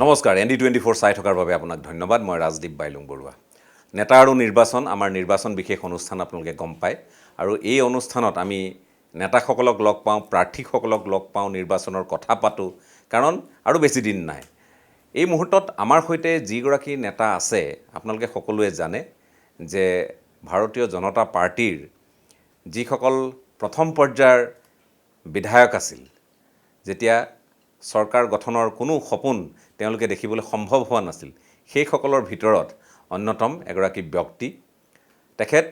নমস্কাৰ ND24 চাই থকাৰ বাবে আপোনাক ধন্যবাদ মই ৰাজদীপ বাইলুং বৰুৱা নেতা আৰু নিৰ্বাচন আমাৰ নিৰ্বাচন বিশেষ অনুষ্ঠান আপোনালোকে গম পায় আৰু এই অনুষ্ঠানত আমি নেতাসকলক লগ পাওঁ প্ৰাৰ্থীসকলক লগ পাওঁ নিৰ্বাচনৰ কথা পাতোঁ কাৰণ আৰু বেছি দিন নাই এই মুহূৰ্তত আমাৰ সৈতে যিগৰাকী নেতা আছে আপোনালোকে সকলোৱে জানে যে ভাৰতীয় জনতা পাৰ্টিৰ যিসকল প্ৰথম পৰ্যায়ৰ বিধায়ক আছিল যেতিয়া চৰকাৰ গঠনৰ কোনো সপোন তেওঁলোকে দেখিবলৈ সম্ভৱ হোৱা নাছিল সেইসকলৰ ভিতৰত অন্যতম এগৰাকী ব্যক্তি তেখেত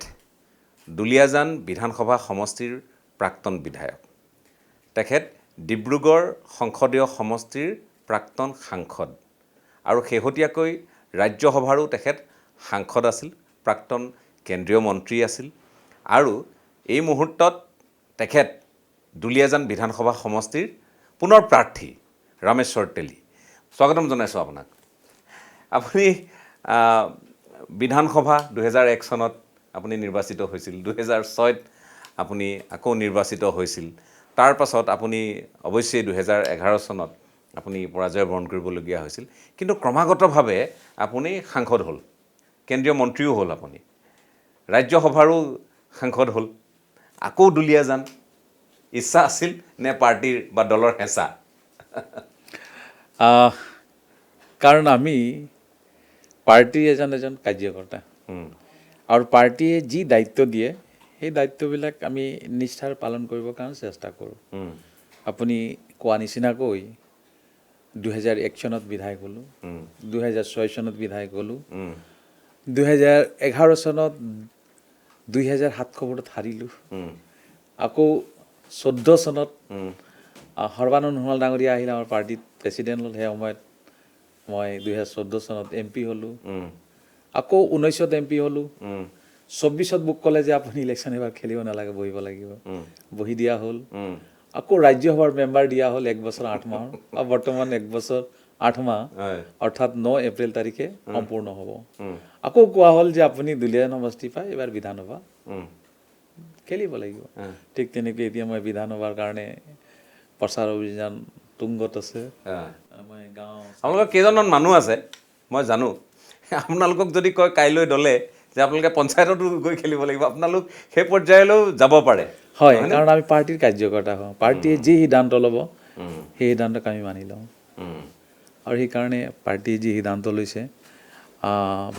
দুলিয়াজান বিধানসভা সমষ্টিৰ প্ৰাক্তন বিধায়ক তেখেত ডিব্ৰুগড় সংসদীয় সমষ্টিৰ প্ৰাক্তন সাংসদ আৰু শেহতীয়াকৈ ৰাজ্যসভাৰো তেখেত সাংসদ আছিল প্ৰাক্তন কেন্দ্ৰীয় মন্ত্ৰী আছিল আৰু এই মুহূৰ্তত তেখেত দুলিয়াজান বিধানসভা সমষ্টিৰ পুনৰ প্ৰাৰ্থী ৰামেশ্বৰ তেলী স্বাগতম জনাইছোঁ আপোনাক আপুনি বিধানসভা 2001 চনত আপুনি নিৰ্বাচিত হৈছিল 2006ত আপুনি আকৌ নিৰ্বাচিত হৈছিল তাৰ পাছত আপুনি অৱশ্যেই 2011 চনত আপুনি পৰাজয় বৰণ কৰিবলগীয়া হৈছিল কিন্তু ক্ৰমাগতভাৱে আপুনি সাংসদ হ'ল কেন্দ্ৰীয় মন্ত্ৰীও হ'ল আপুনি ৰাজ্যসভাৰো সাংসদ হ'ল আকৌ দুলিয়াজান ইচ্ছা আছিল নে পাৰ্টিৰ বা দলৰ হেঁচা কাৰণ আমি পাৰ্টিৰ এজন কাৰ্যকৰ্তা আৰু পাৰ্টিয়ে যি দায়িত্ব দিয়ে সেই দায়িত্ববিলাক আমি নিষ্ঠাৰে পালন কৰিবৰ কাৰণে চেষ্টা কৰোঁ আপুনি কোৱা নিচিনাকৈ 2001 চনত বিধায়ক হ'লোঁ 2006 চনত বিধায়ক হ'লোঁ 2011 চনত 2700 ভোটত হাৰিলোঁ আকৌ 14 চনত সৰ্বানন্দ সোণোৱাল ডাঙৰীয়া আহিলে আমাৰ পাৰ্টিত প্ৰেচিডেণ্ট হ'ল সেই সময়ত মই 2014 চনত MP হ'লোঁ আকৌ 19ত MP হ'লোঁ 24ত মোক ক'লে যে আপুনি ইলেকশ্যন এবাৰ খেলিব নালাগে বহিব লাগিব বহি দিয়া হ'ল আকৌ ৰাজ্যসভাৰ মেম্বাৰ দিয়া হ'ল 1 বছৰ 8 মাহৰ আৰু বৰ্তমান 1 বছৰ 8 মাহ অৰ্থাৎ 9 এপ্ৰিল তাৰিখে সম্পূৰ্ণ হ'ব আকৌ কোৱা হ'ল যে আপুনি দুলিয়াজান সমষ্টিৰ পৰা এবাৰ বিধানসভা খেলিব লাগিব ঠিক তেনেকৈ এতিয়া মই বিধানসভাৰ কাৰণে প্ৰচাৰ অভিযান তুংগত আছে মই গাঁও আপোনালোকৰ কেইজনমান মানুহ আছে মই জানো আপোনালোকক যদি কয় কাইলৈ দলে যে আপোনালোকে পঞ্চায়ততো গৈ খেলিব লাগিব আপোনালোক সেই পৰ্যায়লৈও যাব পাৰে হয় কাৰণ আমি পাৰ্টিৰ কাৰ্যকৰ্তা হওঁ পাৰ্টিয়ে যি সিদ্ধান্ত ল'ব সেই সিদ্ধান্তক আমি মানি লওঁ আৰু সেইকাৰণে পাৰ্টিয়ে যি সিদ্ধান্ত লৈছে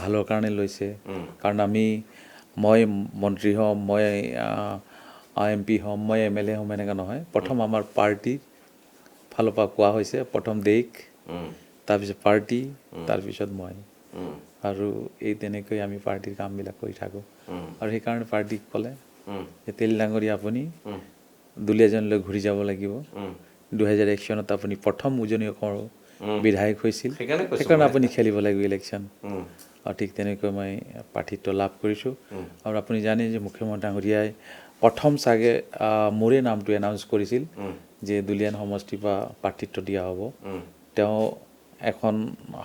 ভালৰ কাৰণে লৈছে কাৰণ মই মন্ত্ৰী হ'ম মই MP হ'ম মই MLA হ'ম এনেকুৱা নহয় প্ৰথম আমাৰ পাৰ্টিৰ ফালৰ পৰা কোৱা হৈছে প্ৰথম দেশ তাৰপিছত পাৰ্টি তাৰপিছত মই আৰু এই তেনেকৈ আমি পাৰ্টিৰ কামবিলাক কৰি থাকোঁ আৰু সেইকাৰণে পাৰ্টিক ক'লে যে তেলী ডাঙৰীয়া আপুনি দুলিয়াজানলৈ ঘূৰি যাব লাগিব 2001 চনত আপুনি প্ৰথম উজনি অসমৰ বিধায়ক হৈছিল সেইকাৰণে আপুনি খেলিব লাগিব ইলেকশ্যন আৰু ঠিক তেনেকৈ মই প্ৰাৰ্থিত্ব লাভ কৰিছোঁ আৰু আপুনি জানে যে মুখ্যমন্ত্ৰী ডাঙৰীয়াই প্ৰথম চাগে মোৰে নামটো এনাউন্স কৰিছিল যে দুলিয়াজান সমষ্টিৰ পৰা প্ৰাৰ্থিত্ব দিয়া হ'ব তেওঁ এখন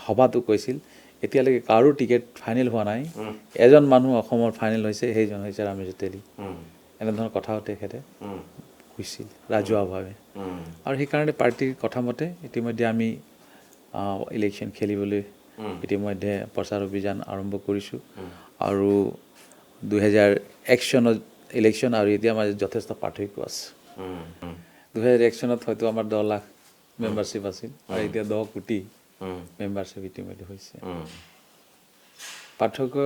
সভাতো কৈছিল এতিয়ালৈকে কাৰো টিকেট ফাইনেল হোৱা নাই এজন মানুহ অসমৰ ফাইনেল হৈছে সেইজন হৈছে ৰামেশ্বৰ তেলী এনেধৰণৰ কথাও তেখেতে কৈছিল ৰাজহুৱাভাৱে আৰু সেইকাৰণে পাৰ্টিৰ কথা মতে ইতিমধ্যে আমি ইলেকশ্যন খেলিবলৈ ইতিমধ্যে প্ৰচাৰ অভিযান আৰম্ভ কৰিছোঁ আৰু 2001 চনত ইলেকশ্যন আৰু এতিয়া আমাৰ যথেষ্ট পাৰ্থক্য আছে 2001 চনত হয়তো আমাৰ 10 লাখ মেম্বাৰশ্বিপ আছিল আৰু এতিয়া 10 কোটি মেম্বাৰশ্বিপ ইতিমধ্যে হৈছে পাৰ্থক্য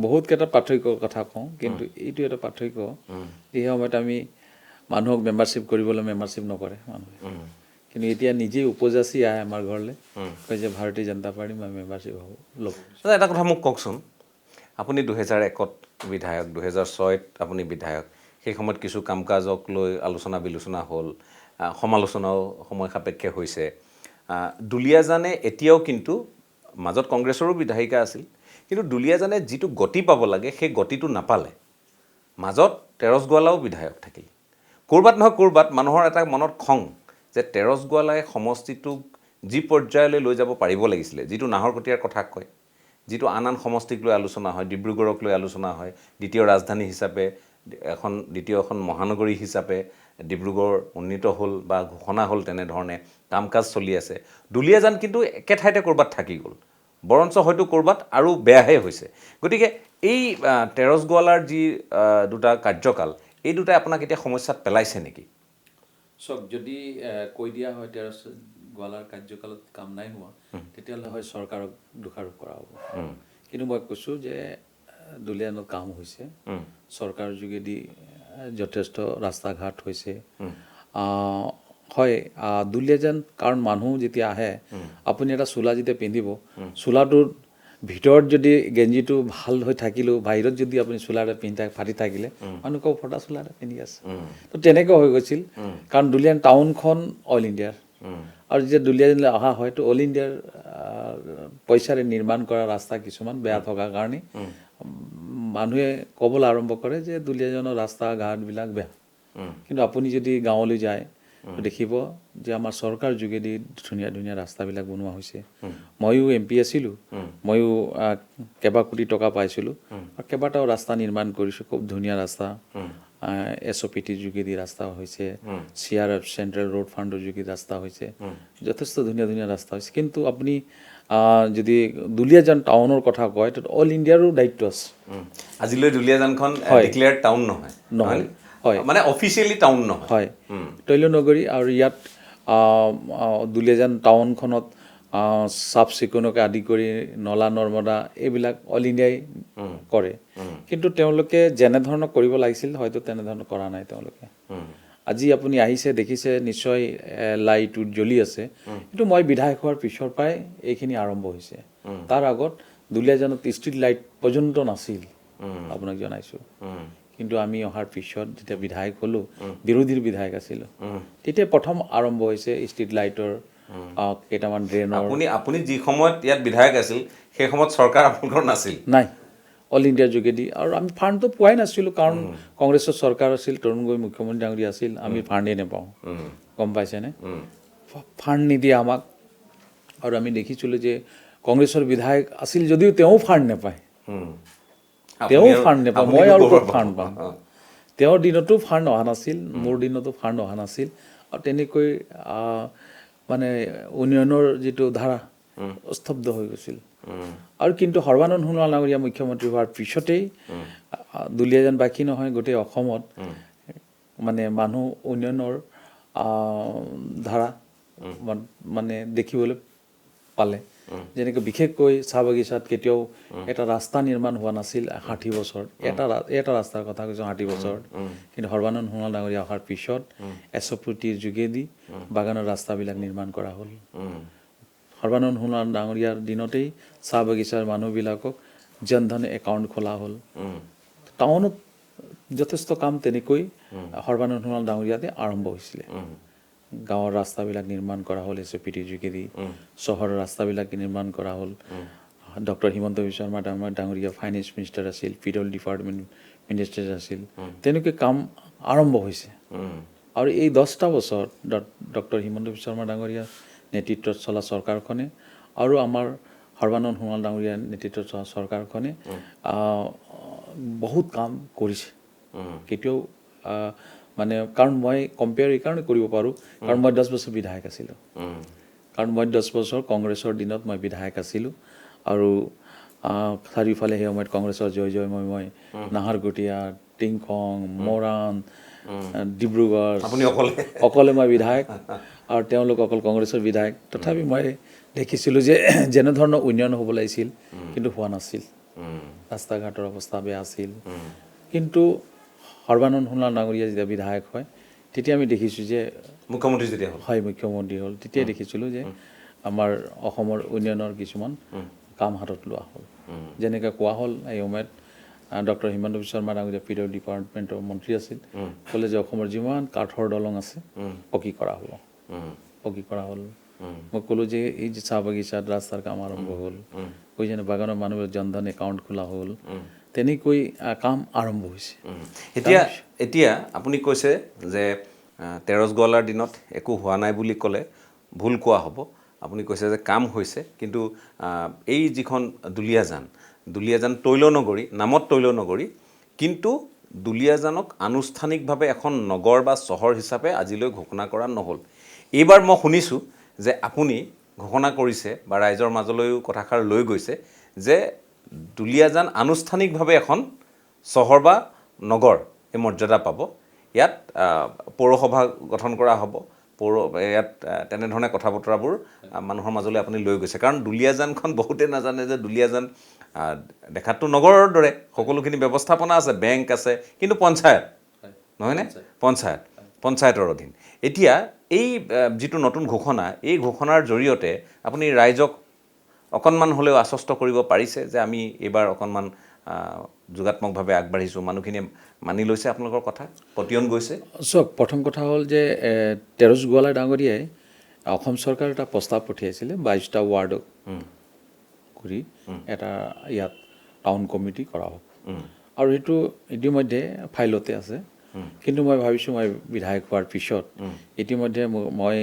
বহুত কেইটা পাৰ্থক্যৰ কথা কওঁ কিন্তু এইটো এটা পাৰ্থক্য এই সময়ত আমি মানুহক মেম্বাৰশ্বিপ কৰিবলৈ মেম্বাৰশ্বিপ নকৰে মানুহে কিন্তু এতিয়া নিজেই উপজাচি আহে আমাৰ ঘৰলৈ কয় যে ভাৰতীয় জনতা পাৰ্টি মই মেম্বাৰশ্বিপ হ'ব ল'ব এটা কথা মোক কওকচোন আপুনি 2001ত বিধায়ক 2006ত আপুনি বিধায়ক সেই সময়ত কিছু কাম কাজক লৈ আলোচনা বিলোচনা হ'ল সমালোচনাও সময় সাপেক্ষে হৈছে দুলিয়াজানে এতিয়াও কিন্তু মাজত কংগ্ৰেছৰো বিধায়িকা আছিল কিন্তু দুলিয়াজানে যিটো গতি পাব লাগে সেই গতিটো নাপালে মাজত তেৰছ গোৱালাও বিধায়ক থাকিল ক'ৰবাত নহয় ক'ৰবাত মানুহৰ এটা মনত খং যে তেৰছ গোৱালাই সমষ্টিটোক যি পৰ্যায়লৈ লৈ যাব পাৰিব লাগিছিলে যিটো নাহৰকটীয়াৰ কথা কয় যিটো আন সমষ্টিক লৈ আলোচনা হয় ডিব্ৰুগড়ক লৈ আলোচনা হয় দ্বিতীয় ৰাজধানী হিচাপে এখন দ্বিতীয় এখন মহানগৰী হিচাপে ডিব্ৰুগড় উন্নীত হ'ল বা ঘোষণা হ'ল, তেনেধৰণে কাম কাজ চলি আছে। দুলীয়াজান কিন্তু একে ঠাইতে ক'ৰবাত থাকি গ'ল, বৰঞ্চ হয়তো ক'ৰবাত আৰু বেয়াহে হৈছে। গতিকে এই তেৰছ গোৱালাৰ যি দুটা কাৰ্যকাল, এই দুটাই আপোনাক এতিয়া সমস্যাত পেলাইছে নেকি? চাওক, যদি কৈ দিয়া হয় তেৰছ গোৱালাৰ কাৰ্যকালত কাম নাই হোৱা, তেতিয়াহ'লে হয় চৰকাৰক দোষাৰোপ কৰা হ'ব। কিন্তু মই কৈছোঁ যে দুলীয়াজানত কাম হৈছে, চৰকাৰৰ যোগেদি যথেষ্ট ৰাস্তা ঘাট হৈছে। হয়, দুলীয়াজান কাৰণ মানুহ যেতিয়া আহে, আপুনি এটা চোলা যেতিয়া পিন্ধিব, চোলাটোৰ ভিতৰত যদি গেঞ্জিটো ভাল হৈ থাকিলেও বাহিৰত যদি আপুনি চোলা এটা পিন্ধি ফাটি থাকিলে মানুহ কওঁ ফটা চোলা এটা পিন্ধি আছে। তো তেনেকৈ হৈ গৈছিল, কাৰণ দুলীয়াজান টাউনখন অল ইণ্ডিয়াৰ, আৰু যেতিয়া দুলীয়াজানলৈ অহা হয় তো অল ইণ্ডিয়াৰ পইচাৰে নিৰ্মাণ কৰা ৰাস্তা কিছুমান বেয়া থকাৰ কাৰণে মানুহে ক'বলৈ আৰম্ভ কৰে যে দুলীয়াজানৰ ৰাস্তা ঘাটবিলাক বেয়া। কিন্তু আপুনি যদি গাঁৱলৈ যায় দেখিব যে আমাৰ চৰকাৰ যোগেদি ধুনীয়া ধুনীয়া ৰাস্তাবিলাক বনোৱা হৈছে। ময়ো MP আছিলোঁ, ময়ো কেইবা কোটি টকা পাইছিলোঁ আৰু কেইবাটাও ৰাস্তা নিৰ্মাণ কৰিছোঁ, খুব ধুনীয়া ৰাস্তা। SOPT যোগেদি ৰাস্তা হৈছে, CRF চেণ্ট্ৰেল ৰোড ফাণ্ডৰ যোগেদি ৰাস্তা হৈছে, যথেষ্ট ধুনীয়া ধুনীয়া ৰাস্তা হৈছে। কিন্তু আপুনি যদি দুলীয়াজান টাউনৰ কথা কয় তো অল ইণ্ডিয়াৰো দায়িত্ব আছে। আজিলৈ দুলীয়াজানখন ডিক্লেয়াৰ্ড টাউন নহয়, নহয়, হয়, মানে অফিচিয়েলি টাউন নহয়। হয়, তৈলনগৰী। আৰু ইয়াত দুলীয়াজান টাউনখনত চাফ চিকুণকে আদি কৰি নলা নৰ্মদা এইবিলাক অল ইণ্ডিয়াই কৰে। কিন্তু তেওঁলোকে যেনেধৰণৰ কৰিব লাগিছিল হয়তো তেনেধৰণৰ কৰা নাই তেওঁলোকে। আজি আপুনি আহিছে দেখিছে নিশ্চয় লাইট জ্বলি আছে, কিন্তু মই বিধায়ক হোৱাৰ পিছৰ পৰাই এইখিনি আৰম্ভ হৈছে। তাৰ আগত দুলীয়াজানত ষ্ট্ৰীট লাইট পৰ্যন্ত নাছিল, আপোনাক জনাইছোঁ। কিন্তু আমি অহাৰ পিছত যেতিয়া বিধায়ক হ'লোঁ, বিৰোধীৰ বিধায়ক আছিলোঁ, তেতিয়া প্ৰথম আৰম্ভ হৈছে ষ্ট্ৰীট লাইটৰ, কেইটামান ড্ৰেইনৰ। আপুনি যি সময়ত ইয়াত বিধায়ক আছিল সেই সময়ত চৰকাৰ আপোনালোকৰ নাছিল? নাই, অল ইণ্ডিয়াৰ যোগেদি। আৰু আমি ফাণ্ডটো পোৱাই নাছিলোঁ, কাৰণ কংগ্ৰেছৰ চৰকাৰ আছিল, তৰুণ গগৈ মুখ্যমন্ত্ৰী ডাঙৰীয়া আছিল, আমি ফাণ্ডেই নাপাওঁ। গম পাইছেনে? ফাণ্ড নিদিয়ে আমাক। আৰু আমি দেখিছিলোঁ যে কংগ্ৰেছৰ বিধায়ক আছিল যদিও তেওঁ ফাণ্ড নাপায়, তেওঁ ফাণ্ড নাপায়। মই আৰু ক'ত ফাণ্ড পাম? তেওঁৰ দিনতো ফাণ্ড অহা নাছিল, মোৰ দিনতো ফাণ্ড অহা নাছিল। আৰু তেনেকৈ মানে উন্নয়নৰ যিটো ধাৰা স্তব্ধ হৈ গৈছিল। আৰু কিন্তু সৰ্বানন্দ সোণোৱাল ডাঙৰীয়া মুখ্যমন্ত্ৰী হোৱাৰ পিছতেই দুলীয়াজানবাসী নহয় গোটেই অসমত মানে মানুহ উন্নয়নৰ ধাৰা মানে দেখিবলৈ পালে। যেনেকৈ বিশেষকৈ চাহ বাগিচাত কেতিয়াও এটা ৰাস্তা নিৰ্মাণ হোৱা নাছিল 60 বছৰ, এটা ৰাস্তাৰ কথা কৈছোঁ 60 বছৰ। কিন্তু সৰ্বানন্দ সোণোৱাল ডাঙৰীয়া অহাৰ পিছত SOPTৰ যোগেদি বাগানৰ ৰাস্তাবিলাক নিৰ্মাণ কৰা হ'ল। সৰ্বানন্দ সোণোৱাল ডাঙৰীয়াৰ দিনতেই চাহ বাগিচাৰ মানুহবিলাকক জনধন একাউণ্ট খোলা হ'ল। টাউনত যথেষ্ট কাম তেনেকৈ সৰ্বানন্দ সোণোৱাল ডাঙৰীয়াতে আৰম্ভ হৈছিলে। গাঁৱৰ ৰাস্তাবিলাক নিৰ্মাণ কৰা হ'ল SOPTৰ যোগেদি, চহৰৰ ৰাস্তাবিলাক নিৰ্মাণ কৰা হ'ল। ডক্টৰ হিমন্ত বিশ্ব শৰ্মা ডাঙৰীয়া ফাইনেন্স মিনিষ্টাৰ আছিল, পিডব্লিউডি ডিপাৰ্টমেণ্ট মিনিষ্টাৰ আছিল, তেনেকৈ কাম আৰম্ভ হৈছে। আৰু এই 10টা বছৰ ডক্টৰ হিমন্ত বিশ্ব শৰ্মা ডাঙৰীয়াৰ নেতৃত্বত চলা চৰকাৰখনে আৰু আমাৰ সৰ্বানন্দ সোণোৱাল ডাঙৰীয়াৰ নেতৃত্বত চলা চৰকাৰখনে বহুত কাম কৰিছে। কেতিয়াও মানে কাৰণ মই কম্পেয়াৰ এইকাৰণে কৰিব পাৰোঁ, কাৰণ মই 10 বছৰ বিধায়ক আছিলোঁ। কাৰণ মই 10 বছৰ কংগ্ৰেছৰ দিনত মই বিধায়ক আছিলোঁ। আৰু চাৰিওফালে সেই সময়ত কংগ্ৰেছৰ জয় মই নাহৰকটীয়া, টিংখং, মৰাণ, ডিব্ৰুগড়, অকলে মই বিধায়ক, আৰু তেওঁলোক অকল কংগ্ৰেছৰ বিধায়ক। তথাপি মই দেখিছিলোঁ যে যেনেধৰণৰ উন্নয়ন হ'ব লাগিছিল কিন্তু হোৱা নাছিল, ৰাস্তা ঘাটৰ অৱস্থা বেয়া আছিল। কিন্তু সৰ্বানন্দ সোণোৱাল ডাঙৰীয়া যেতিয়া বিধায়ক হয় তেতিয়া আমি দেখিছোঁ যে মুখ্যমন্ত্ৰী যেতিয়া হয় মুখ্যমন্ত্ৰী হ'ল, তেতিয়াই দেখিছিলোঁ যে আমাৰ অসমৰ উন্নয়নৰ কিছুমান কাম হাতত লোৱা হ'ল। যেনেকৈ কোৱা হ'ল এই সময়ত ডক্টৰ হিমন্ত বিশ্ব শৰ্মা ডাঙৰীয়া পিডব্লিউডি ডিপাৰ্টমেণ্টৰ মন্ত্ৰী আছিল, ক'লে যে অসমৰ যিমান কাঠৰ দলং আছে পকী কৰা হ'ব, পকী কৰা হ'ল। মই ক'লোঁ যে এই যে চাহ বাগিচাত ৰাস্তাৰ কাম আৰম্ভ হ'ল, কৈ যেনে বাগানৰ মানুহৰ জনধন একাউণ্ট খোলা হ'ল, তেনেকৈ কাম আৰম্ভ হৈছে। এতিয়া আপুনি কৈছে যে তেৰছ গোৱালাৰ দিনত একো হোৱা নাই বুলি ক'লে ভুল কোৱা হ'ব। আপুনি কৈছে যে কাম হৈছে, কিন্তু এই যিখন দুলীয়াজান তৈলনগৰী, নামত তৈলনগৰী, কিন্তু দুলীয়াজানক আনুষ্ঠানিকভাৱে এখন নগৰ বা চহৰ হিচাপে আজিলৈ ঘোষণা কৰা নহ'ল। এইবাৰ মই শুনিছোঁ যে আপুনি ঘোষণা কৰিছে বা ৰাইজৰ মাজলৈও কথাষাৰ লৈ গৈছে যে দুলীয়াজান আনুষ্ঠানিকভাৱে এখন চহৰ বা নগৰ এই মৰ্যাদা পাব। ইয়াত পৌৰসভা গঠন কৰা হ'ব। ইয়াত তেনেধৰণে কথা বতৰাবোৰ মানুহৰ মাজলৈ আপুনি লৈ গৈছে। কাৰণ দুলীয়াজানখন বহুতেই নাজানে যে দুলীয়াজান দেখাততো নগৰৰ দৰে, সকলোখিনি ব্যৱস্থাপনা আছে, বেংক আছে, কিন্তু পঞ্চায়ত নহয়নে? পঞ্চায়তৰ অধীন। এতিয়া এই যিটো নতুন ঘোষণা, এই ঘোষণাৰ জৰিয়তে আপুনি ৰাইজক অকণমান হ'লেও আশ্বস্ত কৰিব পাৰিছে যে আমি এইবাৰ অকণমান যোগাত্মকভাৱে আগবাঢ়িছোঁ, মানুহখিনিয়ে মানি লৈছে আপোনালোকৰ কথা, পতিয়ন গৈছে? চাওক, প্ৰথম কথা হ'ল যে তেৰছ গোৱালা ডাঙৰীয়াই অসম চৰকাৰৰ এটা প্ৰস্তাৱ পঠিয়াইছিলে 22টা ৱাৰ্ডক কৰি এটা ইয়াত টাউন কমিটি কৰা হ'ব, আৰু সেইটো ইতিমধ্যে ফাইলতে আছে। কিন্তু মই ভাবিছোঁ মই বিধায়ক হোৱাৰ পিছত ইতিমধ্যে মই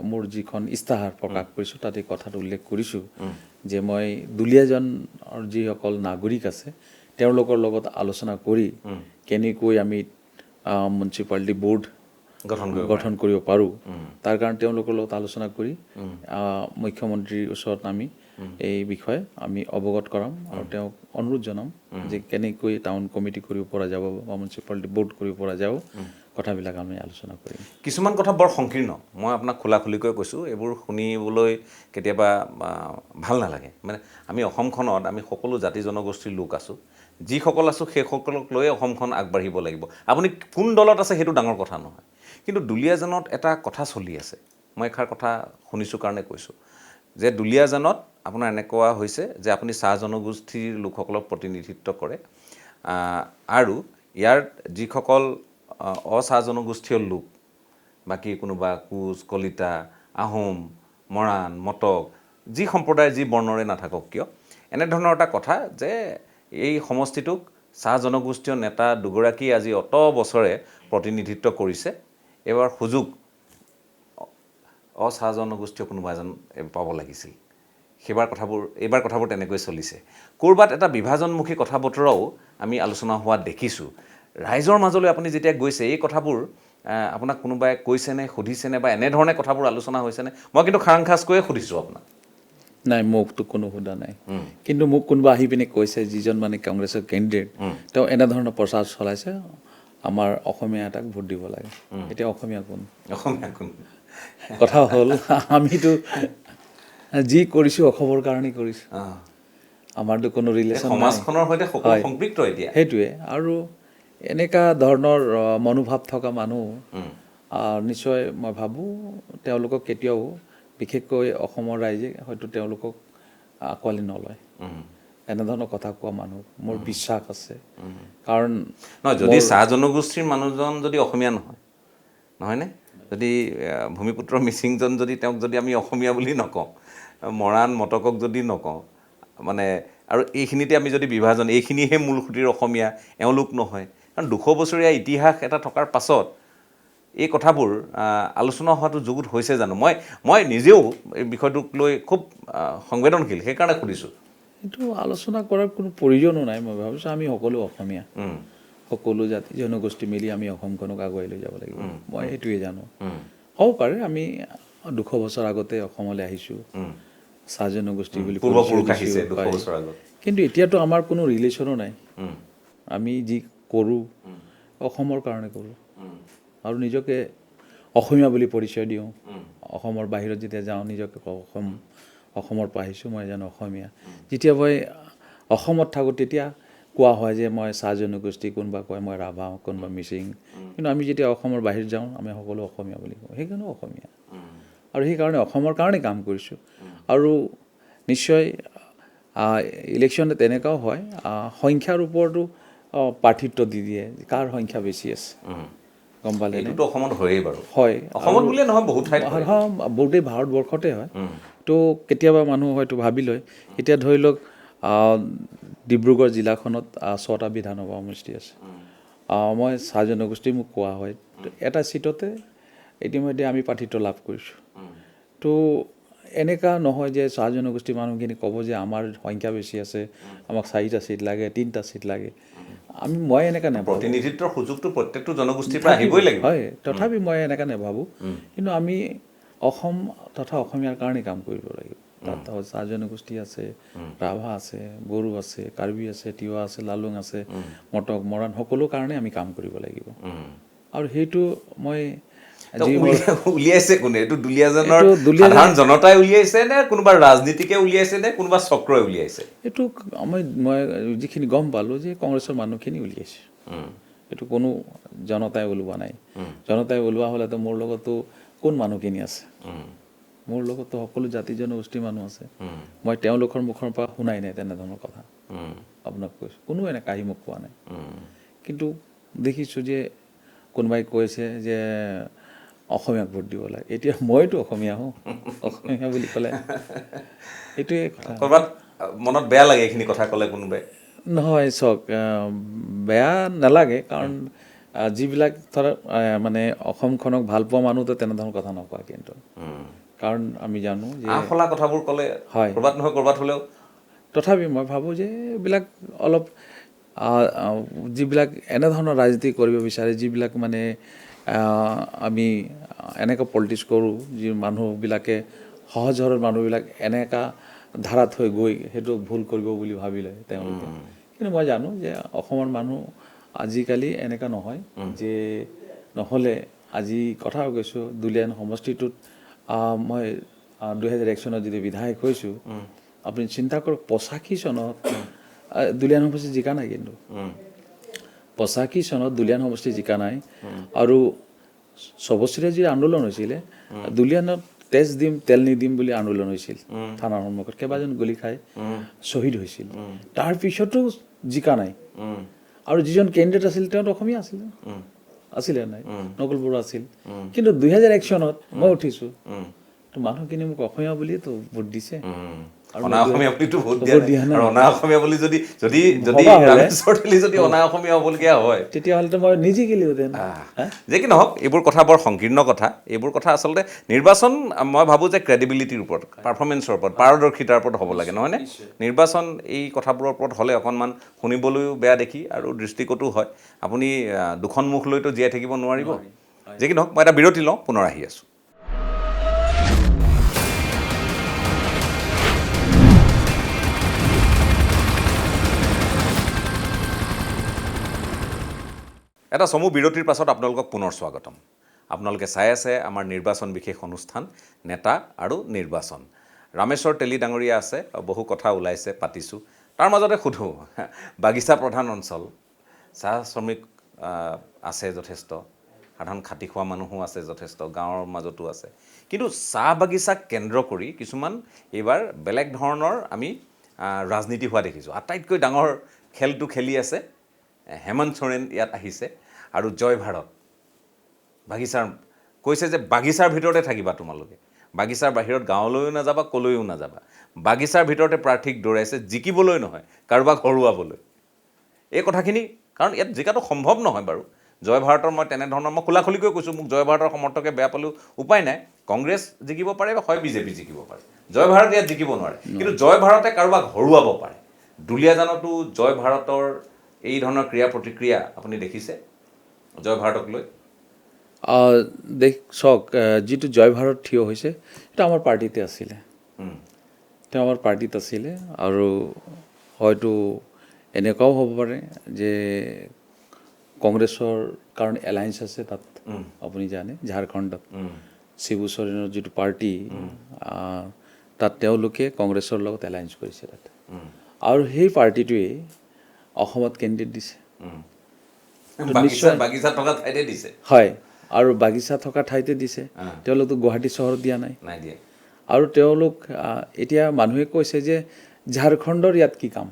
মোৰ যিখন ইস্তাহাৰ প্ৰকাশ কৰিছোঁ তাতে কথাটো উল্লেখ কৰিছোঁ যে মই দুলীয়াজানৰ যিসকল নাগৰিক আছে তেওঁলোকৰ লগত আলোচনা কৰি কেনেকৈ আমি মিউনিচিপালিটি বোৰ্ড গঠন কৰিব পাৰোঁ, তাৰ কাৰণে তেওঁলোকৰ লগত আলোচনা কৰি মুখ্যমন্ত্ৰীৰ ওচৰত আমি এই বিষয়ে আমি অৱগত কৰাম আৰু তেওঁক অনুৰোধ জনাম যে কেনেকৈ টাউন কমিটি কৰিব পৰা যাব বা মিউনিচিপালিটি বোৰ্ড কৰিব পৰা যাব, কথাবিলাক আমি আলোচনা কৰিম। কিছুমান কথা বৰ সংকীৰ্ণ, মই আপোনাক খোলাখুলিকৈ কৈছোঁ, এইবোৰ শুনিবলৈ কেতিয়াবা ভাল নালাগে। মানে আমি অসমখনত আমি সকলো জাতি জনগোষ্ঠীৰ লোক আছোঁ, যিসকল আছোঁ সেইসকলক লৈয়ে অসমখন আগবাঢ়িব লাগিব। আপুনি কোন দলত আছে সেইটো ডাঙৰ কথা নহয়, কিন্তু দুলীয়াজানত এটা কথা চলি আছে, মই এষাৰ কথা শুনিছোঁ কাৰণে কৈছোঁ যে দুলীয়াজানত আপোনাৰ এনেকুৱা হৈছে যে আপুনি চাহ জনগোষ্ঠীৰ লোকসকলক প্ৰতিনিধিত্ব কৰে, আৰু ইয়াৰ যিসকল অচাহ জনগোষ্ঠীয় লোক, বাকী কোনোবা কোচ, কলিতা, আহোম, মৰাণ, মটক, যি সম্প্ৰদায় যি বৰ্ণৰে নাথাকক কিয়, এনেধৰণৰ এটা কথা যে এই সমষ্টিটোক চাহ জনগোষ্ঠীয় নেতা দুগৰাকী আজি অত বছৰে প্ৰতিনিধিত্ব কৰিছে, এইবাৰ সুযোগ অচাহ জনগোষ্ঠীয় কোনোবা এজন পাব লাগিছিল। এইবাৰ কথাবোৰ তেনেকৈ চলিছে। ক'ৰবাত এটা বিভাজনমুখী কথা বতৰাও আমি আলোচনা হোৱা দেখিছোঁ। ৰাইজৰ মাজলৈ আপুনি যেতিয়া গৈছে, এই কথাবোৰ আপোনাক কোনোবাই কৈছেনে, সুধিছেনে, বা এনেধৰণে কথাবোৰ আলোচনা হৈছেনে? মই কিন্তু খাৰাংখাজকৈয়ে সুধিছোঁ আপোনাক। নাই, মোকতো কোনো সোধা নাই, কিন্তু মোক কোনোবা আহি পিনে কৈছে, যিজন মানে কংগ্ৰেছৰ কেণ্ডিডেট, তেওঁ এনেধৰণৰ প্ৰচাৰ চলাইছে, আমাৰ অসমীয়া এটাক ভোট দিব লাগে। এতিয়া অসমীয়া কোন? কথা হ'ল আমিতো যি কৰিছোঁ অসমৰ কাৰণেই কৰিছোঁ, আমাৰতো কোনো ৰিলেশ্যন নাই সমাজখনৰ সৈতে সকলো সম্পৃক্ত এতিয়া। সেইটোৱে। আৰু এনেকুৱা ধৰণৰ মনোভাৱ থকা মানুহ নিশ্চয় মই ভাবোঁ তেওঁলোকক কেতিয়াও, বিশেষকৈ অসমৰ ৰাইজে হয়তো তেওঁলোকক আঁকোৱালি নলয়। এনেধৰণৰ কথা কোৱা মানুহ মোৰ বিশ্বাস আছে। কাৰণ নহয়, যদি চাহ জনগোষ্ঠীৰ মানুহজন যদি অসমীয়া নহয়নে, যদি ভূমিপুত্ৰ মিচিংজন যদি তেওঁক যদি আমি অসমীয়া বুলি নকওঁ, মৰাণ মটকক যদি নকওঁ, মানে আৰু এইখিনিতে আমি যদি বিভাজন, এইখিনিহে মূল সুঁতিৰ অসমীয়া, এওঁলোক নহয়, কাৰণ 200 বছৰীয়া ইতিহাস এটা থকাৰ পাছত এই কথাবোৰ আলোচনা হোৱাটো যুগুত হৈছে জানো? মই নিজেও এই বিষয়টোক লৈ খুব সংবেদনশীল, সেইকাৰণে সুধিছোঁ। এইটো আলোচনা কৰাৰ কোনো প্ৰয়োজনো নাই। মই ভাবিছোঁ আমি সকলো অসমীয়া, সকলো জাতি জনগোষ্ঠী মিলি আমি অসমখনক আগুৱাই লৈ যাব লাগিব, মই সেইটোৱে জানো। হ'ব পাৰে আমি 200 বছৰ আগতে অসমলৈ আহিছোঁ, চাহ জনগোষ্ঠী বুলি, কিন্তু এতিয়াতো আমাৰ কোনো ৰিলেশ্যনো নাই। আমি যি কৰোঁ অসমৰ কাৰণে কৰোঁ, আৰু নিজকে অসমীয়া বুলি পৰিচয় দিওঁ। অসমৰ বাহিৰত যেতিয়া যাওঁ নিজকে অসমৰ পৰা আহিছোঁ, মই এজন অসমীয়া। যেতিয়া মই অসমত থাকোঁ তেতিয়া কোৱা হয় যে মই চাহ জনগোষ্ঠী, কোনোবা কয় মই ৰাভা, কোনোবা মিচিং, কিন্তু আমি যেতিয়া অসমৰ বাহিৰত যাওঁ আমি সকলো অসমীয়া বুলি কওঁ, সেইকাৰণে অসমীয়া। আৰু সেইকাৰণে অসমৰ কাৰণে কাম কৰিছোঁ। আৰু নিশ্চয় ইলেকশ্যনত তেনেকুৱাও হয়, সংখ্যাৰ ওপৰতো প্ৰাৰ্থিত্ব দি দিয়ে, কাৰ সংখ্যা বেছি আছে, গম পালে? এইটোতো অসমত হয়েই বাৰু, হয়, অসমত বুলিয়ে নহয় বহুত ঠাইত হয়, গোটেই ভাৰতবৰ্ষতে হয়। তো কেতিয়াবা মানুহ হয়তো ভাবি লয়, এতিয়া ধৰি লওক ডিব্ৰুগড় জিলাখনত 6টা বিধানসভা সমষ্টি আছে। মই চাহ জনগোষ্ঠী, মোক কোৱা হয় এটা চিটতে ইতিমধ্যে আমি প্ৰাৰ্থিত্ব লাভ কৰিছোঁ। তো এনেকুৱা নহয় যে চাহ জনগোষ্ঠীৰ মানুহখিনি ক'ব যে আমাৰ সংখ্যা বেছি আছে, আমাক 4টা ছিট লাগে, 3টা ছিট লাগে। মই এনেকুৱা নাভাবোঁ। প্ৰতিনিধিত্বৰ সুযোগটো প্ৰত্যেকটো জনগোষ্ঠীৰ পৰা আহিবই লাগিব। হয়, তথাপি মই এনেকুৱা নাভাবোঁ। কিন্তু আমি অসম তথা অসমীয়াৰ কাৰণে কাম কৰিব লাগিব। তাত চাহ জনগোষ্ঠী আছে, ৰাভা আছে, বড়ো আছে, কাৰ্বি আছে, তিৱা আছে, লালুং আছে, মটক, মৰাণ, সকলো কাৰণে আমি কাম কৰিব লাগিব। আৰু সেইটো মই উলিয়াইছে কোনে? এইটো দুলীয়াজানৰ সাধাৰণ জনতাই উলিয়াইছে নে কোনোবা ৰাজনীতিকে উলিয়াইছে নে কোনোবা চক্ৰই উলিয়াইছে? এইটো মই যিখিনি গম পালোঁ যে কংগ্ৰেছৰ মানুহখিনি উলিয়াইছে। এইটো কোনো জনতাই ওলোৱা নাই। জনতাই ওলোৱা হ'লেতো মোৰ লগতো কোন মানুহখিনি আছে? মোৰ লগতো সকলো জাতি জনগোষ্ঠীৰ মানুহ আছে। মই তেওঁলোকৰ মুখৰ পৰা শুনাই নাই তেনেধৰণৰ কথা। আপোনাক কৈছোঁ, কোনো এনে কাহি মোক কোৱা নাই। কিন্তু দেখিছোঁ যে কোনোবাই কৈছে যে অসমীয়াক ভোট দিব লাগে। এতিয়া মইতো অসমীয়া হওঁ, অসমীয়া বুলি ক'লে এইটোৱে কথা। ক'ৰবাত মনত বেয়া লাগে এইখিনি কথা ক'লে কোনোবাই? নহয়, চাওক, বেয়া নালাগে, কাৰণ যিবিলাক ধৰক মানে অসমখনক ভাল পোৱা মানুহতো তেনেধৰণৰ কথা নকয়। কিন্তু কাৰণ আমি জানো যে আফলা কথাবোৰ ক'লে হয়, ক'ৰবাত নহয় ক'ৰবাত হ'লেও। তথাপি মই ভাবোঁ যে এইবিলাক অলপ যিবিলাক এনেধৰণৰ ৰাজনীতি কৰিব বিচাৰে, যিবিলাক মানে আমি এনেকুৱা পলিটিক্স কৰোঁ, যি মানুহবিলাকে সহজ সৰল মানুহবিলাক এনেকুৱা ধাৰাত হৈ গৈ সেইটো ভুল কৰিব বুলি ভাবিলে তেওঁলোকে। কিন্তু মই জানো যে অসমৰ মানুহ আজিকালি এনেকুৱা নহয় যে, নহ'লে আজি কথা কৈছোঁ, দুলীয়াজান সমষ্টিটোত মই 2001 চনত যদি বিধায়ক হৈছোঁ, আপুনি চিন্তা কৰক 85 চনত দুলীয়াজান সমষ্টি জিকা নাই। কিন্তু 85 চনত দুলীয়াজান সমষ্টি জিকা নাই। আৰু 6 বছৰীয়া যি আন্দোলন হৈছিলে, দুলীয়াজানত তেজ দিম তেল নিদিম বুলি আন্দোলন হৈছিল থানাৰ সন্মুখত, কেইবাজন গুলি খাই শ্বহীদ হৈছিল। তাৰপিছতো জিকা নাই। আৰু যিজন কেণ্ডিডেট আছিল তেওঁ অসমীয়া আছিলে নাই, নকুল বড়ো আছিল। কিন্তু 2001 চনত মই উঠিছোঁ, তো মানুহখিনি মোক অসমীয়া বুলিয়েতো ভোট দিছে। অনা অসমীয়া বুলিতো ভোট দিয়া নাই। আৰু অনা অসমীয়া বুলি যদি অনা অসমীয়া হ'বলগীয়া হয়, তেতিয়াহ'লেতো মই নিজে গেলিহেঁতেন। যে কি নহওক, এইবোৰ কথা বৰ সংকীৰ্ণ কথা। এইবোৰ কথা আচলতে নিৰ্বাচন মই ভাবোঁ যে ক্ৰেডিবিলিটিৰ ওপৰত, পাৰফৰ্মেঞ্চৰ ওপৰত, পাৰদৰ্শিতাৰ ওপৰত হ'ব লাগে, নহয়নে? নিৰ্বাচন এই কথাবোৰৰ ওপৰত হ'লে অকণমান শুনিবলৈও বেয়া দেখি আৰু দৃষ্টিকটো হয়। আপুনি দুখন মুখ লৈতো জীয়াই থাকিব নোৱাৰিব। যে কি নহওক, মই এটা বিৰতি লওঁ, পুনৰ আহি আছোঁ। এটা চমু বিৰতিৰ পাছত আপোনালোকক পুনৰ স্বাগতম। আপোনালোকে চাই আছে আমাৰ নিৰ্বাচন বিশেষ অনুষ্ঠান নেতা আৰু নিৰ্বাচন। ৰামেশ্বৰ তেলী ডাঙৰীয়া আছে, বহু কথা ওলাইছে, পাতিছোঁ। তাৰ মাজতে সোধোঁ, বাগিচা প্ৰধান অঞ্চল, চাহ শ্ৰমিক আছে যথেষ্ট, সাধাৰণ খাটি খোৱা মানুহো আছে যথেষ্ট, গাঁৱৰ মাজতো আছে। কিন্তু চাহ বাগিচাক কেন্দ্ৰ কৰি কিছুমান এইবাৰ বেলেগ ধৰণৰ আমি ৰাজনীতি হোৱা দেখিছোঁ। আটাইতকৈ ডাঙৰ খেলটো খেলি আছে হেমন্ত সোৰেন ইয়াত আহিছে, আৰু জয় ভাৰত বাগিচাৰ কৈছে যে বাগিচাৰ ভিতৰতে থাকিবা তোমালোকে, বাগিচাৰ বাহিৰত গাঁৱলৈও নাযাবা, ক'লৈও নাযাবা। বাগিচাৰ ভিতৰতে প্ৰাৰ্থীক দৌৰাইছে, জিকিবলৈ নহয়, কাৰোবাক হৰুৱাবলৈ। এই কথাখিনি, কাৰণ ইয়াত জিকাটো সম্ভৱ নহয় বাৰু। জয় ভাৰতৰ মই তেনেধৰণৰ মই খোলাখুলিকৈ কৈছোঁ, মোক জয় ভাৰতৰ সমৰ্থকে বেয়া পালেও উপায় নাই। কংগ্ৰেছ জিকিব পাৰে বা হয় বিজেপি জিকিব পাৰে, জয় ভাৰত ইয়াত জিকিব নোৱাৰে। কিন্তু জয় ভাৰতে কাৰোবাক হৰুৱাব পাৰে। দুলীয়াজানতো জয় ভাৰতৰ এই ধৰণৰ ক্ৰিয়া প্ৰতিক্ৰিয়া আপুনি দেখিছে জয় ভাৰতক লৈ? চাওক, যিটো জয় ভাৰত থিয় হৈছে সেইটো আমাৰ পাৰ্টিতে আছিলে, তেওঁ আমাৰ পাৰ্টিত আছিলে। আৰু হয়তো এনেকুৱাও হ'ব পাৰে যে কংগ্ৰেছৰ কাৰণে এলায়েন্স আছে তাত, আপুনি জানে ঝাৰখণ্ডত শিবু সোৰেনৰ যিটো পাৰ্টি, তাত তেওঁলোকে কংগ্ৰেছৰ লগত এলায়েন্স কৰিছে তাত। আৰু সেই পাৰ্টিটোৱে অসমত কেণ্ডিডেট দিছে। বাগিচা থকা ঠাইতে দিছে। হয়, আৰু বাগিচা থকা ঠাইতে দিছে। তেওঁলোকতো গুৱাহাটী চহৰত দিয়া নাই। আৰু তেওঁলোক এতিয়া মানুহে কৈছে যে ঝাৰখণ্ডৰ ইয়াত কি কাম?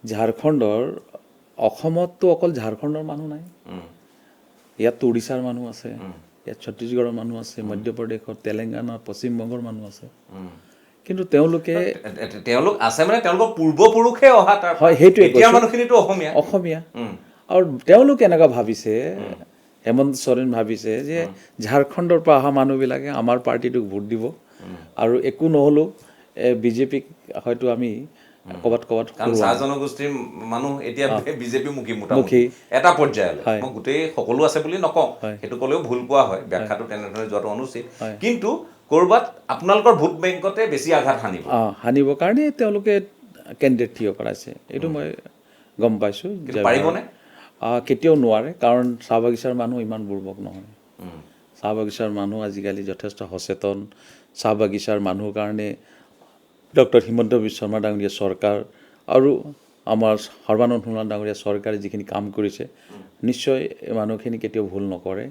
ঝাৰখণ্ডৰ, অসমততো অকল ঝাৰখণ্ডৰ মানুহ নাই, ইয়াততো উৰিষ্যাৰ মানুহ আছে, ইয়াত ছত্তীশগড়ৰ মানুহ আছে, মধ্যপ্ৰদেশৰ, তেলেংগানা, পশ্চিমবংগৰ মানুহ আছে। কিন্তু তেওঁলোক আছে মানে তেওঁলোকৰ পূৰ্বপুৰুষে অহা তাৰ, হয়, সেইটোৱে মানুহখিনিতো অসমীয়া। আৰু তেওঁলোক এনেকুৱা ভাবিছে, হেমন্ত সোৰেন ভাবিছে যে ঝাৰখণ্ডৰ পৰা অহা মানুহবিলাকে আমাৰ পাৰ্টিটোক ভোট দিব আৰু একো নহ'লেও বিজেপিক হয়তো আমি ক'ৰবাত কাৰণ চাহ জনগোষ্ঠীৰ মানুহ এতিয়া বিজেপি মোটামুটি এটা পৰ্যায়লৈ মই গোটেই সকলো আছে বুলি নকওঁ, সেইটো ক'লেও ভুল কোৱা হয়, ব্যাখ্যাটো তেনেদৰে যোৱাটো অনুচিত, কিন্তু ক'ৰবাত আপোনালোকৰ ভোট বেংকতে বেছি আঘাত সানিবৰ কাৰণে তেওঁলোকে কেণ্ডিডেট থিয় কৰাইছে, এইটো মই গম পাইছোঁ। পাৰিবনে? কেতিয়াও নোৱাৰে, কাৰণ চাহ বাগিচাৰ মানুহ ইমান বুৰ্বক নহয়। চাহ বাগিচাৰ মানুহ আজিকালি যথেষ্ট সচেতন। চাহ বাগিচাৰ মানুহৰ কাৰণে ডক্টৰ হিমন্ত বিশ্ব শৰ্মা ডাঙৰীয়া চৰকাৰ আৰু আমাৰ সৰ্বানন্দ সোণোৱাল ডাঙৰীয়া চৰকাৰে যিখিনি কাম কৰিছে, নিশ্চয় এই মানুহখিনি কেতিয়াও ভুল নকৰে।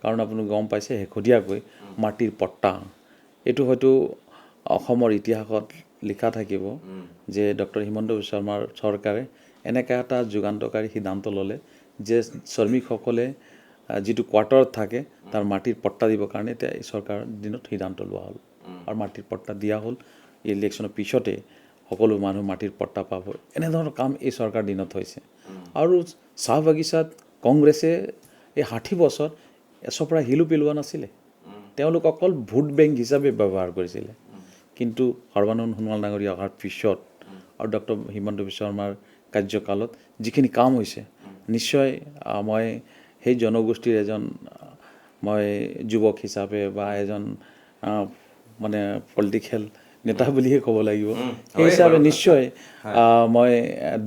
কাৰণ আপুনি গম পাইছে শেহতীয়াকৈ মাটিৰ পট্টা, এইটো হয়তো অসমৰ ইতিহাসত লিখা থাকিব যে ডক্টৰ হিমন্ত বিশ্ব শৰ্মাৰ চৰকাৰে এনেকৈ এটা যুগান্তকাৰী সিদ্ধান্ত ল'লে যে শ্ৰমিকসকলে যিটো কোৱাৰ্টাৰত থাকে তাৰ মাটিৰ পট্টা দিবৰ কাৰণে এতিয়া এই চৰকাৰৰ দিনত সিদ্ধান্ত লোৱা হ'ল, আৰু মাটিৰ পট্টা দিয়া হ'ল। ইলেকশ্যনৰ পিছতে সকলো মানুহ মাটিৰ পট্টা পাব, এনেধৰণৰ কাম এই চৰকাৰ দিনত হৈছে। আৰু চাহ বাগিচাত কংগ্ৰেছে এই 60 বছৰ এচপৰা শিলো পেলোৱা নাছিলে, তেওঁলোক অকল ভোট বেংক হিচাপে ব্যৱহাৰ কৰিছিলে। কিন্তু সৰ্বানন্দ সোণোৱাল ডাঙৰীয়া অহাৰ পিছত আৰু ডক্টৰ হিমন্ত বিশ্ব শৰ্মাৰ কাৰ্যকালত যিখিনি কাম হৈছে, নিশ্চয় মই সেই জনগোষ্ঠীৰ এজন মই যুৱক হিচাপে বা এজন মানে পলিটিকেল নেতা বুলিয়ে ক'ব লাগিব, সেই হিচাপে নিশ্চয় মই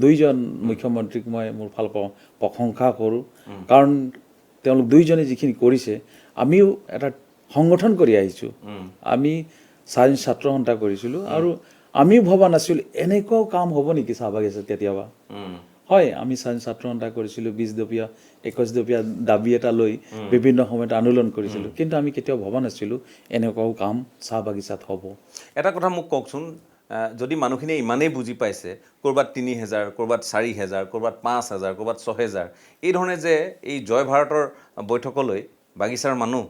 দুইজন মুখ্যমন্ত্ৰীক মই মোৰ ফালৰ পৰা প্ৰশংসা কৰোঁ। কাৰণ তেওঁলোক দুইজনে যিখিনি কৰিছে, আমিও এটা সংগঠন কৰি আহিছোঁ। আমি স্বাধীন ছাত্ৰ সন্থা কৰিছিলোঁ, আৰু আমিও ভবা নাছিলোঁ এনেকুৱাও কাম হ'ব নেকি চাহ বাগিচাত কেতিয়াবা। হয়, আমি স্বাধীন ছাত্ৰ সন্থা কৰিছিলোঁ, 20 দপীয়া 21 দপীয়া দাবী এটা লৈ বিভিন্ন সময়ত আন্দোলন কৰিছিলোঁ, কিন্তু আমি কেতিয়াও ভবা নাছিলোঁ এনেকুৱাও কাম চাহ বাগিচাত হ'ব। এটা কথা মোক কওকচোন, যদি মানুহখিনিয়ে ইমানেই বুজি পাইছে, ক'ৰবাত 3000, ক'ৰবাত 4000, ক'ৰবাত 5000, ক'ৰবাত 6000, এই ধৰণে যে এই জয় ভাৰতৰ বৈঠকলৈ বাগিচাৰ মানুহ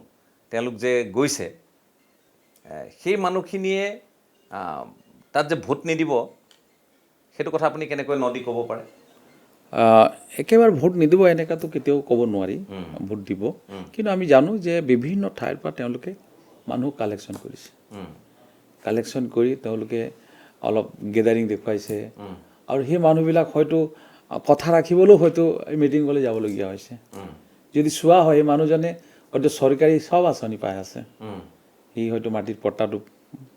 তেওঁলোক যে গৈছে, সেই মানুহখিনিয়ে তাত যে ভোট নিদিব, সেইটো কথা আপুনি কেনেকৈ নদি ক'ব পাৰে? একেবাৰে ভোট নিদিব এনেকুৱাতো কেতিয়াও ক'ব নোৱাৰি, ভোট দিব। কিন্তু আমি জানো যে বিভিন্ন ঠাইৰ পৰা তেওঁলোকে মানুহ কালেকশ্যন কৰিছে, কালেকশ্যন কৰি তেওঁলোকে অলপ গেডাৰিং দেখুৱাইছে, আৰু সেই মানুহবিলাক হয়তো কথা ৰাখিবলৈও হয়তো মিটিঙলৈ যাবলগীয়া হৈছে। যদি চোৱা হয়, সেই মানুহজনে হয়তো চৰকাৰী চব আঁচনি পাই আছে, সি হয়তো মাটিৰ পট্টাটো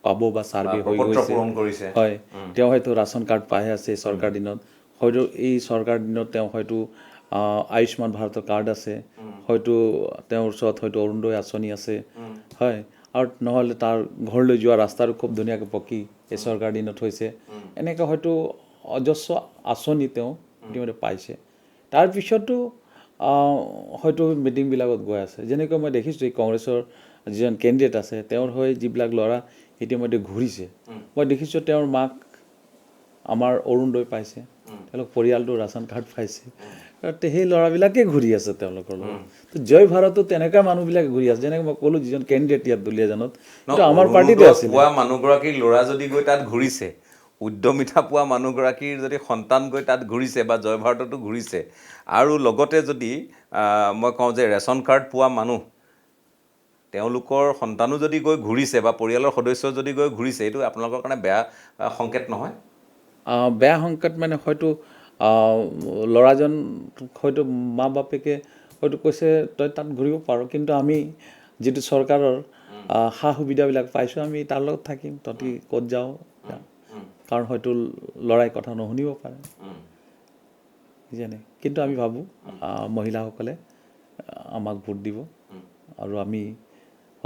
পাব বা ছাৰ্ভে হৈ গৈছে, হয়, তেওঁ হয়তো ৰাচন কাৰ্ড পাই আছে চৰকাৰ দিনত, হয়তো এই চৰকাৰ দিনত তেওঁ হয়তো আয়ুষ্মান ভাৰতৰ কাৰ্ড আছে, হয়তো তেওঁৰ ওচৰত হয়তো অৰুণোদয় আঁচনি আছে, হয়, আৰু নহ'লে তাৰ ঘৰলৈ যোৱা ৰাস্তাটো খুব ধুনীয়াকৈ পকী এই চৰকাৰ দিনত হৈছে। এনেকৈ হয়তো অজস্ৰ আঁচনি তেওঁ ইতিমধ্যে পাইছে। তাৰপিছতো হয়তো মিটিংবিলাকত গৈ আছে। যেনেকৈ মই দেখিছোঁ এই কংগ্ৰেছৰ যিজন কেণ্ডিডেট আছে, তেওঁৰ হৈ যিবিলাক ল'ৰা ইতিমধ্যে ঘূৰিছে, মই দেখিছোঁ তেওঁৰ মাক আমাৰ অৰুণোদয় পাইছে, তেওঁলোক পৰিয়ালটো ৰাচন কাৰ্ড পাইছে, সেই ল'ৰাবিলাকে ঘূৰি আছে তেওঁলোকৰ লগত। তো জয় ভাৰতো তেনেকুৱা মানুহবিলাকে ঘূৰি আছে, যেনেকৈ মই ক'লোঁ যিজন কেণ্ডিডেট ইয়াত দুলীয়াজানত, কিন্তু আমাৰ পাৰ্টিতে আছিলে। পোৱা মানুহগৰাকীৰ ল'ৰা যদি গৈ তাত ঘূৰিছে, উদ্যমিতা পোৱা মানুহগৰাকীৰ যদি সন্তান গৈ তাত ঘূৰিছে বা জয় ভাৰততো ঘূৰিছে, আৰু লগতে যদি মই কওঁ যে ৰেচন কাৰ্ড পোৱা মানুহ তেওঁলোকৰ সন্তানো যদি গৈ ঘূৰিছে বা পৰিয়ালৰ সদস্য যদি গৈ ঘূৰিছে, এইটো আপোনালোকৰ কাৰণে বেয়া সংকেত নহয়? বেয়া সংকেত মানে হয়তো ল'ৰাজন হয়তো মা বাপেকে হয়তো কৈছে তই তাত ঘূৰিব পাৰ, কিন্তু আমি যিটো চৰকাৰৰ সা সুবিধাবিলাক পাইছোঁ, আমি তাৰ লগত থাকিম, তহঁতি ক'ত যাওঁ, কাৰণ হয়তো ল'ৰাই কথা নুশুনিব পাৰে, যেনে। কিন্তু আমি ভাবোঁ মহিলাসকলে আমাক ভোট দিব, আৰু আমি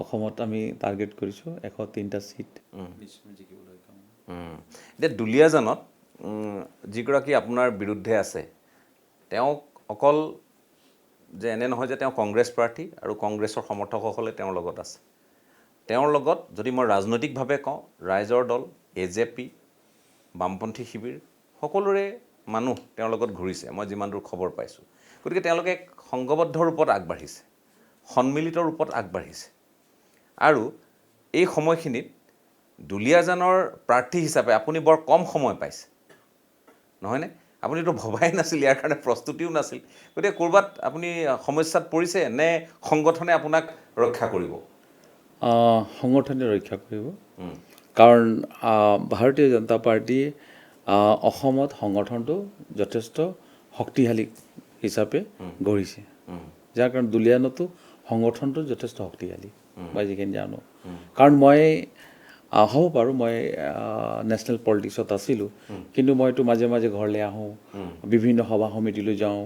অসমত আমি টাৰ্গেট কৰিছোঁ 103টা ছিট জিকিবলৈ। এতিয়া দুলীয়াজানত যিগৰাকী আপোনাৰ বিৰুদ্ধে আছে, তেওঁক অকল যে এনে নহয় যে তেওঁ কংগ্ৰেছ প্ৰাৰ্থী আৰু কংগ্ৰেছৰ সমৰ্থকসকলে তেওঁৰ লগত আছে, তেওঁৰ লগত যদি মই ৰাজনৈতিকভাৱে কওঁ, ৰাইজৰ দল, AJP, বামপন্থী শিবিৰ, সকলোৰে মানুহ তেওঁৰ লগত ঘূৰিছে, মই যিমান দূৰ খবৰ পাইছোঁ। গতিকে তেওঁলোকে সংঘবদ্ধ ৰূপত আগবাঢ়িছে, সন্মিলিত ৰূপত আগবাঢ়িছে, আৰু এই সময়খিনিত দুলীয়াজানৰ প্ৰাৰ্থী হিচাপে আপুনি বৰ কম সময় পাইছে, নহয়নে? আপুনিতো ভবাই নাছিল, ইয়াৰ কাৰণে প্ৰস্তুতিও নাছিল। গতিকে ক'ৰবাত আপুনি সমস্যাত পৰিছে নে সংগঠনে আপোনাক ৰক্ষা কৰিব? সংগঠনে ৰক্ষা কৰিব কাৰণ ভাৰতীয় জনতা পাৰ্টীয়ে অসমত সংগঠনটো যথেষ্ট শক্তিশালী হিচাপে গঢ়িছে যাৰ কাৰণ দুলীয়ানতো সংগঠনটো যথেষ্ট শক্তিশালী মই যিখিনি জানো কাৰণ মই হ'ব পাৰোঁ মই নেশ্যনেল পলিটিক্সত আছিলোঁ কিন্তু মইতো মাজে মাজে ঘৰলৈ আহোঁ বিভিন্ন সভা সমিতিলৈ যাওঁ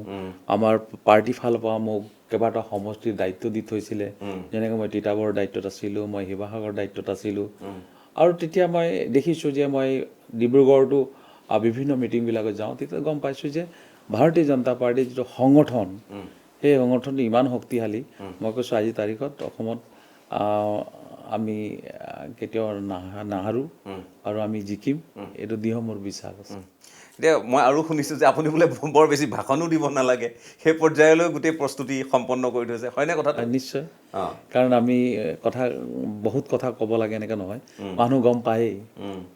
আমাৰ পাৰ্টি ফালৰ পৰা মোক কেইবাটাও সমষ্টিৰ দায়িত্ব দি থৈছিলে যেনেকৈ মই তিতাবৰৰ দায়িত্বত আছিলোঁ মই শিৱসাগৰৰ দায়িত্বত আছিলোঁ আৰু তেতিয়া মই দেখিছোঁ যে মই ডিব্ৰুগড়তো বিভিন্ন মিটিংবিলাকত যাওঁ তেতিয়া গম পাইছোঁ যে ভাৰতীয় জনতা পাৰ্টীৰ যিটো সংগঠন সেই সংগঠনটো ইমান শক্তিশালী মই কৈছোঁ আজিৰ তাৰিখত অসমত আমি কেতিয়াও নাহাৰোঁ আৰু আমি জিকিম এইটো দৃঢ় মোৰ বিশ্বাস আছে এতিয়া মই আৰু শুনিছোঁ যে আপুনি বোলে বৰ বেছি ভাষণো দিব নালাগে সেই পৰ্যায়লৈ গোটেই প্ৰস্তুতি সম্পন্ন কৰি থৈছে হয়নে কথাটো নিশ্চয় কাৰণ আমি বহুত কথা ক'ব লাগে এনেকৈ নহয় মানুহ গম পায়েই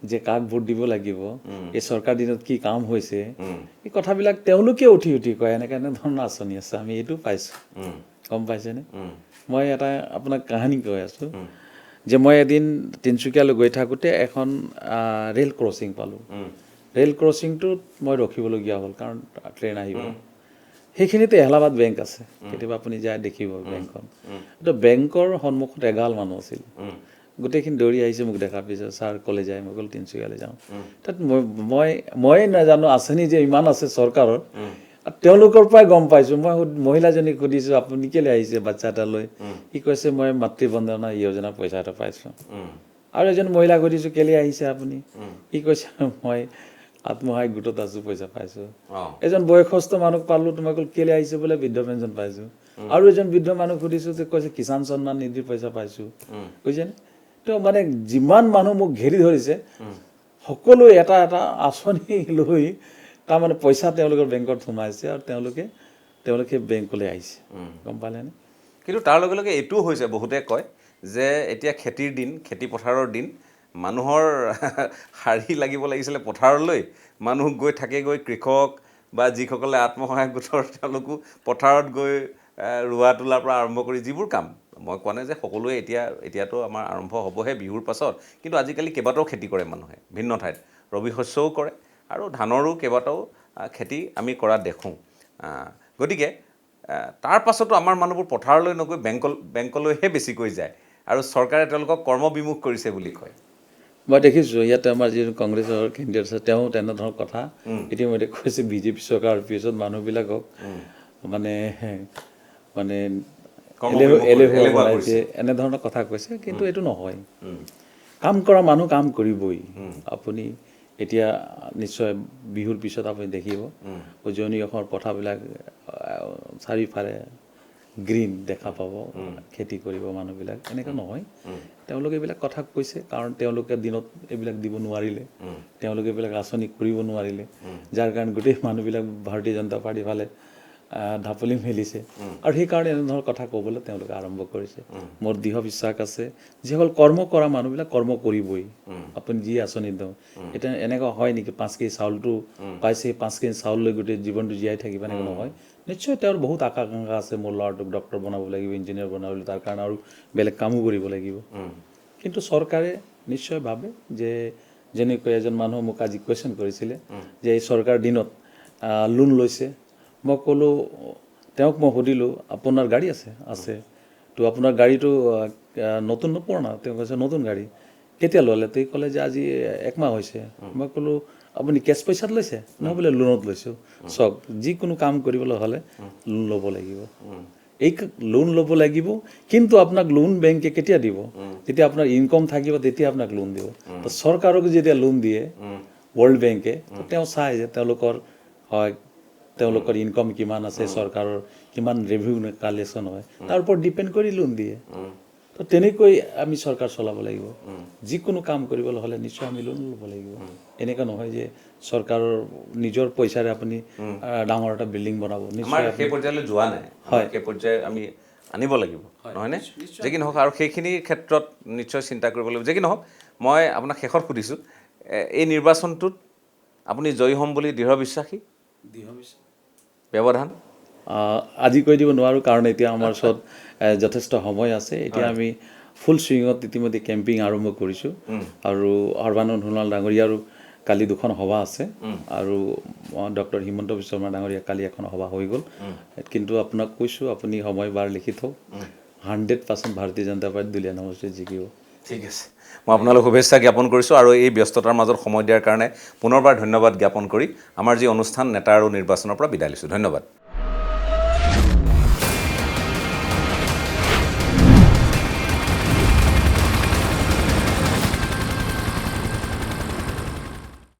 যে কাক ভোট দিব লাগিব এই চৰকাৰ দিনত কি কাম হৈছে এই কথাবিলাক তেওঁলোকে উঠি কয় এনেকৈ ধৰণৰ আঁচনি আছে আমি এইটো পাইছোঁ গম পাইছেনে মই এটা আপোনাক কাহিনী কৈ আছোঁ যে মই এদিন তিনিচুকীয়ালৈ গৈ থাকোঁতে এখন ৰেল ক্ৰছিং পালোঁ ৰেল ক্ৰছিংটোত মই ৰখিবলগীয়া হ'ল কাৰণ ট্ৰেইন আহিব সেইখিনিতে এলাহাবাদ বেংক আছে কেতিয়াবা আপুনি যায় দেখিব বেংকখন তো বেংকৰ সন্মুখত এগাল মানুহ আছিল গোটেইখিনি দৌৰি আহিছে মোক দেখাৰ পিছত ছাৰ ক'লে যায় মই ক'লো তিনিচুকীয়ালৈ যাওঁ তাত মই নাজানো আঁচনি যে ইমান আছে চৰকাৰৰ তেওঁলোকৰ পৰাই গম পাইছোঁ মই মহিলাজনীক সুধিছোঁ আপুনি কেলৈ আহিছে বাচ্চা এটা লৈ সি কৈছে মই মাতৃবন্দনা যোজনাৰ পইচা এটা পাইছোঁ আৰু এজন মহিলাক সুধিছোঁ কেলৈ আহিছে আপুনি সি কৈছে মই আত্মসহায়ক গোটত আছোঁ পইচা পাইছোঁ এজন বয়সস্থ মানুহ পালোঁ তোমাক কেলৈ আহিছে বোলে বৃদ্ধ পেঞ্চন পাইছোঁ আৰু এজন বৃদ্ধ মানুহ সুধিছোঁ যে কৈছে কিষাণ সন্মান নিধিৰ পইচা পাইছোঁ বুজিছেনে তো মানে যিমান মানুহ মোক ঘেৰি ধৰিছে সকলো এটা এটা আঁচনি লৈ তাৰমানে পইচা তেওঁলোকৰ বেংকত সোমাইছে আৰু তেওঁলোকে বেংকলৈ আহিছে গম পালেনে কিন্তু তাৰ লগে লগে এইটোও হৈছে বহুতে কয় যে এতিয়া খেতিৰ দিন খেতি পথাৰৰ দিন মানুহৰ শাৰী লাগিব লাগিছিলে পথাৰলৈ মানুহ গৈ থাকেগৈ কৃষক বা যিসকলে আত্মসহায়ক গোটৰ তেওঁলোকো পথাৰত গৈ ৰোৱা তোলাৰ পৰা আৰম্ভ কৰি যিবোৰ কাম মই কোৱা নাই যে সকলোৱে এতিয়াতো আমাৰ আৰম্ভ হ'বহে বিহুৰ পাছত কিন্তু আজিকালি কেইবাটাও খেতি কৰে মানুহে ভিন্ন ঠাইত ৰবি শস্যও কৰে আৰু ধানৰো কেইবাটাও খেতি আমি কৰা দেখোঁ গতিকে তাৰ পাছতো আমাৰ মানুহবোৰ পথাৰলৈ নগৈ বেংকলৈহে বেছিকৈ যায় আৰু চৰকাৰে তেওঁলোকক কৰ্মবিমুখ কৰিছে বুলি কয় মই দেখিছোঁ ইয়াতে আমাৰ যিটো কংগ্ৰেছৰ কেণ্ডিডেট আছে তেওঁ তেনেধৰণৰ কথা ইতিমধ্যে কৈছে বিজেপি চৰকাৰৰ পিছত মানুহবিলাকক মানে এলেহুৱা বনাইছে এনেধৰণৰ কথা কৈছে কিন্তু এইটো নহয় কাম কৰা মানুহ কাম কৰিবই আপুনি এতিয়া নিশ্চয় বিহুৰ পিছত আপুনি দেখিব উজনি অসমৰ পথাৰবিলাক চাৰিওফালে গ্ৰীণ দেখা পাব খেতি কৰিব মানুহবিলাক এনেকুৱা নহয় তেওঁলোকে এইবিলাক কথা কৈছে কাৰণ তেওঁলোকে দিনত এইবিলাক দিব নোৱাৰিলে তেওঁলোকে এইবিলাক আঁচনি কৰিব নোৱাৰিলে যাৰ কাৰণে গোটেই মানুহবিলাক ভাৰতীয় জনতা পাৰ্টিৰ ফালে ঢাপলি মেলিছে আৰু সেইকাৰণে এনেধৰণৰ কথা ক'বলৈ তেওঁলোকে আৰম্ভ কৰিছে মোৰ দৃঢ় বিশ্বাস আছে যিসকল কৰ্ম কৰা মানুহবিলাক কৰ্ম কৰিবই আপুনি যি আঁচনি দিওঁ এতিয়া এনেকুৱা হয় নেকি 5 কেজি চাউলটো পাইছে 5 কেজি চাউল লৈ গোটেই জীৱনটো জীয়াই থাকিব এনেকুৱা নহয় নিশ্চয় তেওঁৰ বহুত আকাংক্ষা আছে মোৰ ল'ৰাটোক ডক্টৰ বনাব লাগিব ইঞ্জিনিয়াৰ বনাব লাগিব তাৰ কাৰণে আৰু বেলেগ কামো কৰিব লাগিব কিন্তু চৰকাৰে নিশ্চয় ভাবে যে যেনেকৈ এজন মানুহ মোক আজি কুৱেশ্যন কৰিছিলে যে এই চৰকাৰ দিনত লোন লৈছে মই ক'লোঁ তেওঁক মই সুধিলোঁ আপোনাৰ গাড়ী আছে তো আপোনাৰ গাড়ীটো নতুন পুৰণা তেওঁ কৈছে নতুন গাড়ী কেতিয়া ল'লে তেওঁ ক'লে যে আজি 1 মাহ হৈছে মই ক'লোঁ আপুনি কেছ পইচাত লৈছে নহয় বোলে লোনত লৈছোঁ চাওক যিকোনো কাম কৰিবলৈ হ'লে লোন ল'ব লাগিব এই লোন ল'ব লাগিব কিন্তু আপোনাক লোন বেংকে কেতিয়া দিব যেতিয়া আপোনাৰ ইনকম থাকিব তেতিয়া আপোনাক লোন দিব তো চৰকাৰক যেতিয়া লোন দিয়ে ৱৰ্ল্ড বেংকে তেওঁ চায় যে তেওঁলোকৰ ইনকম কিমান আছে চৰকাৰৰ কিমান ৰেভিনিউ কালেকশ্যন হয় তাৰ ওপৰত ডিপেণ্ড কৰি লোন দিয়ে তো তেনেকৈ আমি চৰকাৰ চলাব লাগিব যিকোনো কাম কৰিবলৈ হ'লে নিশ্চয় আমি লোন ল'ব লাগিব এনেকুৱা নহয় যে চৰকাৰৰ নিজৰ পইচাৰে আপুনি ডাঙৰ এটা বিল্ডিং বনাব নিশ্চয় সেই পৰ্যায়লৈ যোৱা নাই হয় সেই পৰ্যায় আমি আনিব লাগিব নহয়নে যে কি নহওক আৰু সেইখিনিৰ ক্ষেত্ৰত নিশ্চয় চিন্তা কৰিব লাগিব যে কি নহওক মই আপোনাক শেষত সুধিছোঁ এই নিৰ্বাচনটোত আপুনি জয়ী হ'ম বুলি দৃঢ় বিশ্বাসী ব্যৱধান আজি কৈ দিব নোৱাৰোঁ কাৰণ এতিয়া আমাৰ ওচৰত যথেষ্ট সময় আছে এতিয়া আমি ফুল চুইঙত ইতিমধ্যে কেম্পিং আৰম্ভ কৰিছোঁ আৰু সৰ্বানন্দ সোণোৱাল ডাঙৰীয়াৰো কালি 2খন সভা আছে আৰু ডক্টৰ হিমন্ত বিশ্ব শৰ্মা ডাঙৰীয়া কালি এখন সভা হৈ গ'ল কিন্তু আপোনাক কৈছোঁ আপুনি সময় বাৰ লিখি থওক 100% ভাৰতীয় জনতা পাৰ্টি দুলীয়া সমষ্টিত জিকিব ঠিক আছে মই আপোনালৈ শুভেচ্ছা জ্ঞাপন কৰিছোঁ আৰু এই ব্যস্ততাৰ মাজত সময় দিয়াৰ কাৰণে পুনৰবাৰ ধন্যবাদ জ্ঞাপন কৰি আমাৰ যি অনুষ্ঠান নেতা আৰু নিৰ্বাচনৰ পৰা বিদায় লৈছোঁ ধন্যবাদ